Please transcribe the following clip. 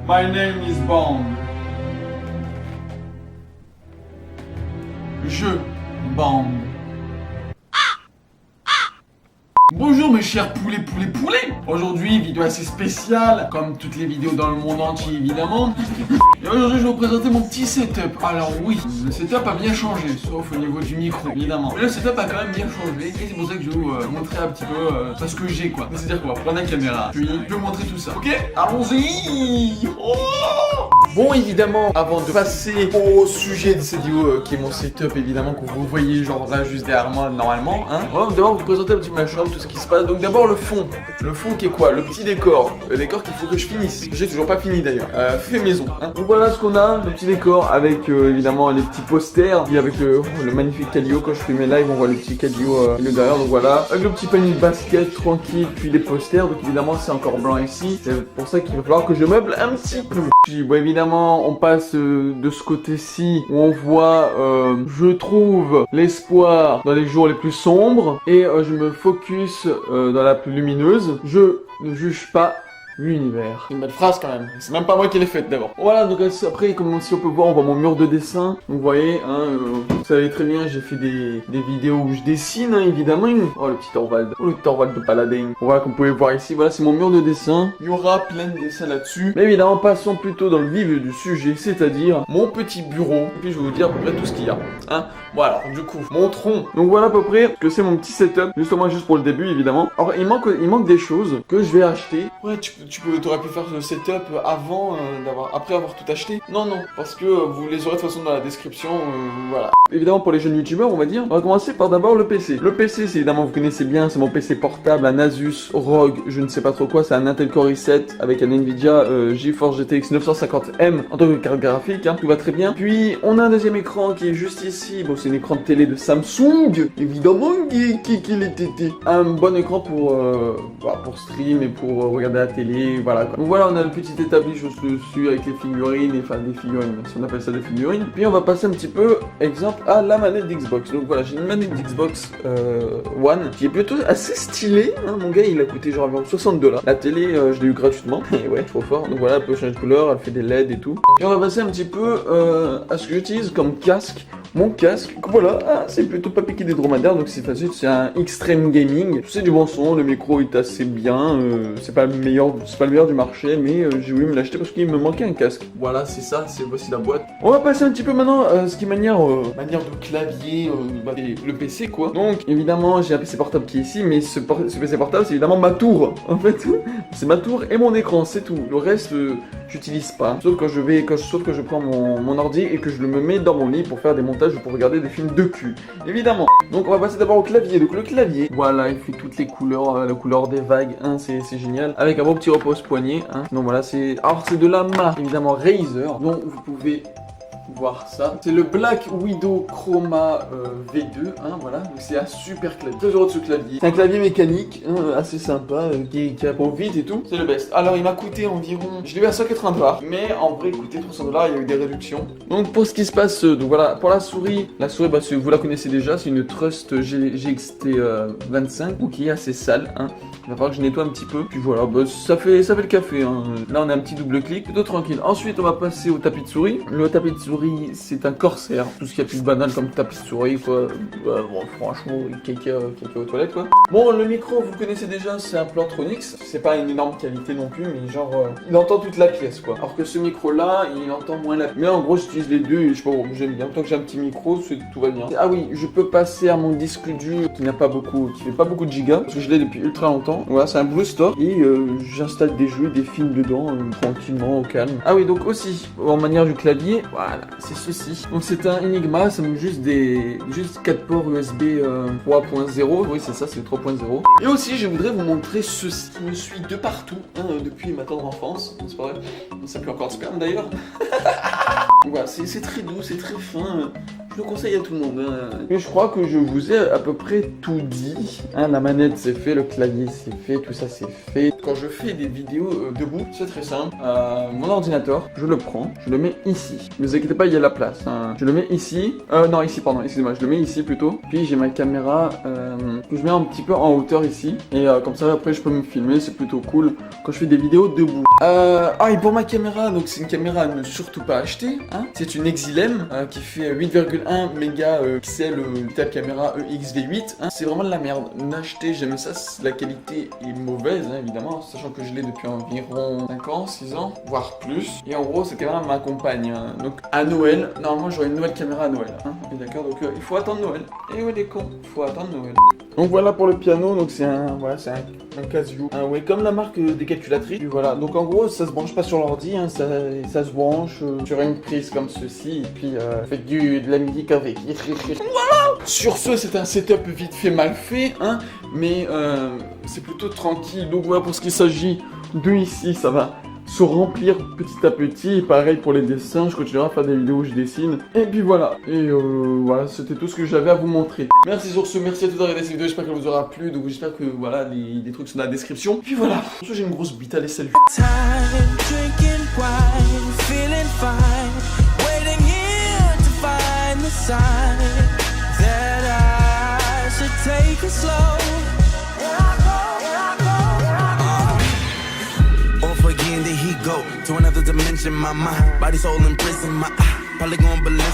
My name is Bond. Je Bond. Bonjour mes chers poulets. Aujourd'hui, vidéo assez spéciale, comme toutes les vidéos dans le monde entier évidemment. Et aujourd'hui, je vais vous présenter mon petit setup. Alors oui, le setup a bien changé, sauf au niveau du micro évidemment. Mais le setup a quand même bien changé, et c'est pour ça que je vais vous montrer un petit peu ce que j'ai quoi. C'est-à-dire qu'on va prendre la caméra, puis je vais vous montrer tout ça. Ok, allons-y. Bon, évidemment, avant de passer au sujet de cette vidéo, qui est mon setup, évidemment, que vous voyez genre là, juste derrière moi, normalement, hein. On va d'abord vous présenter un petit peu ma chambre, tout ce qui se passe. Donc d'abord le fond. Le fond qui est quoi? Le petit décor. Le décor qu'il faut que je finisse. J'ai toujours pas fini d'ailleurs. Fait maison, hein. Donc voilà ce qu'on a, le petit décor, avec évidemment les petits posters, et avec le magnifique Calio. Quand je fais mes lives, on voit le petit Calio derrière, donc voilà. Avec le petit panier de basket, tranquille, puis les posters, donc évidemment c'est encore blanc ici. C'est pour ça qu'il va falloir que je meuble un petit peu. Puis bon, évidemment, on passe de ce côté-ci où on voit, je trouve, l'espoir dans les jours les plus sombres. Et je me focus dans la plus lumineuse. Je ne juge pas l'univers. Une belle phrase quand même. C'est même pas moi qui l'ai faite d'abord. Voilà, donc après, comme si on peut voir, on voit mon mur de dessin. Donc vous voyez, hein, vous savez très bien, j'ai fait des vidéos où je dessine, hein, évidemment. Oh, le petit Thorvald. Oh, le Thorvald de Paladin. Voilà, comme vous pouvez voir ici, voilà, c'est mon mur de dessin. Il y aura plein de dessins là-dessus. Mais évidemment, passons plutôt dans le vif du sujet, c'est-à-dire mon petit bureau. Et puis je vais vous dire à peu près tout ce qu'il y a. Hein. Voilà, alors, du coup, montrons. Donc voilà à peu près que c'est mon petit setup. Justement, juste pour le début, évidemment. Alors, il manque des choses que je vais acheter. Ouais, t'aurais pu faire le setup avant après avoir tout acheté. Non, parce que vous les aurez de toute façon dans la description, voilà. Évidemment pour les jeunes youtubeurs, on va dire, on va commencer par d'abord le PC. Le PC, c'est évidemment, vous connaissez bien, c'est mon PC portable, un Asus ROG, je ne sais pas trop quoi, c'est un Intel Core i7 avec un Nvidia GeForce GTX 950M en tant que carte graphique, hein, tout va très bien. Puis on a un deuxième écran qui est juste ici, bon c'est un écran de télé de Samsung, évidemment, qu'il était un bon écran pour stream et pour regarder la télé, voilà quoi. Donc voilà, on a le petit établi juste dessus avec les figurines, enfin des figurines, si on appelle ça des figurines. Puis on va passer un petit peu, exemple, à la manette d'Xbox. Donc voilà, j'ai une manette d'Xbox One qui est plutôt assez stylée, hein. Mon gars il a coûté genre environ 60$. La télé, je l'ai eu gratuitement, et ouais, trop fort. Donc voilà, elle peut changer de couleur, elle fait des LED et tout. Puis on va passer un petit peu à ce que j'utilise comme casque. Mon casque, voilà, c'est plutôt pas piqué des dromadaires, donc c'est facile, c'est un Extreme Gaming. C'est du bon son, le micro est assez bien, c'est pas le meilleur du marché, mais j'ai voulu me l'acheter parce qu'il me manquait un casque. Voilà, c'est ça, voici la boîte. On va passer un petit peu maintenant à ce qui est manière de clavier, le PC quoi. Donc évidemment, j'ai un PC portable qui est ici, mais ce PC portable, c'est évidemment ma tour, en fait. C'est ma tour et mon écran, c'est tout. Le reste, j'utilise pas. Sauf quand je prends mon ordi et que je me mets dans mon lit pour faire des montages ou pour regarder des films de cul, évidemment. Donc on va passer d'abord au clavier. Donc le clavier, voilà, il fait toutes les couleurs, la couleur des vagues, hein, c'est génial. Avec un beau petit repose-poignet, hein. Donc voilà, c'est de la marque, évidemment, Razer. Donc vous pouvez voir ça. C'est le Black Widow Chroma V2, hein, voilà. Donc c'est un super clavier. Très heureux de ce clavier. C'est un clavier mécanique, hein, assez sympa, qui répond vite et tout. C'est le best. Alors il m'a coûté environ, je l'ai eu à 180$, mais en vrai il coûtait 300$, il y a eu des réductions. Donc pour ce qui se passe, donc voilà, pour la souris, bah, vous la connaissez déjà, c'est une Trust GXT 25, donc qui est assez sale, hein. Il va falloir que je nettoie un petit peu. Puis voilà, bah, ça fait le café, hein. Là on a un petit double clic, plutôt tranquille. Ensuite on va passer au tapis de souris. Le tapis de souris, c'est un Corsair, tout ce qu'il y a plus banal comme tapis de souris quoi. Bon, franchement, caca aux toilettes quoi. Bon, le micro vous le connaissez déjà, c'est un Plantronics, c'est pas une énorme qualité non plus, mais genre il entend toute la pièce quoi. Alors que ce micro là, il entend moins la pièce. Mais en gros j'utilise les deux et je sais pas, j'aime bien. Tant que j'ai un petit micro, tout va bien. Ah oui, je peux passer à mon disque dur qui fait pas beaucoup de gigas, parce que je l'ai depuis ultra longtemps. Voilà, c'est un Blue Store et j'installe des jeux, des films dedans, tranquillement, au calme. Ah oui, donc aussi, en manière du clavier, voilà, c'est ceci. Donc c'est un Enigma, ça me juste 4 ports USB 3.0. Oui, c'est ça, c'est le 3.0. Et aussi, je voudrais vous montrer ceci qui me suit de partout, hein, depuis ma tendre enfance. C'est pas vrai, ça pue encore de sperme d'ailleurs. Voilà, c'est très doux, c'est très fin. Je le conseille à tout le monde. Hein. Et je crois que je vous ai à peu près tout dit. Hein, la manette c'est fait, le clavier c'est fait, tout ça c'est fait. Quand je fais des vidéos debout, c'est très simple. Mon ordinateur, je le prends, je le mets ici. Ne vous inquiétez pas, il y a la place. Hein. Je le mets ici. Non, ici, pardon, excusez-moi, je le mets ici plutôt. Puis j'ai ma caméra que je mets un petit peu en hauteur ici. Et comme ça, après, je peux me filmer, c'est plutôt cool quand je fais des vidéos debout. Et pour ma caméra, donc c'est une caméra à ne surtout pas acheter, hein. C'est une Exilem qui fait 8,1 mégapixels telle caméra EXV8, hein. C'est vraiment de la merde, n'achetez jamais ça, la qualité est mauvaise, hein, évidemment, sachant que je l'ai depuis environ 5 ans, 6 ans, voire plus. Et en gros, cette caméra m'accompagne, hein. Donc à Noël, normalement j'aurai une nouvelle caméra à Noël, hein. D'accord, donc il faut attendre Noël. Et ouais les cons, il faut attendre Noël. Donc voilà pour le piano, donc c'est un Casio. Ouais, comme la marque des calculatrices. Et voilà, donc en gros ça se branche pas sur l'ordi, hein, ça se branche sur une prise comme ceci, et puis faites de la musique avec. Voilà. Sur ce, c'est un setup vite fait mal fait, hein, mais c'est plutôt tranquille. Donc voilà pour ce qu'il s'agit de ici, ça va se remplir petit à petit. Et pareil pour les dessins, je continuerai à faire des vidéos où je dessine. Et puis voilà. Et voilà, c'était tout ce que j'avais à vous montrer. Merci sur ce, merci à tous d'avoir regardé cette vidéo, j'espère qu'elle vous aura plu. Donc j'espère que voilà, les trucs sont dans la description. Et puis voilà. Sur ce, j'ai une grosse bite, allez salut. Again, there he go to another dimension. My mind, body, soul in prison. My eye, probably going ballistic.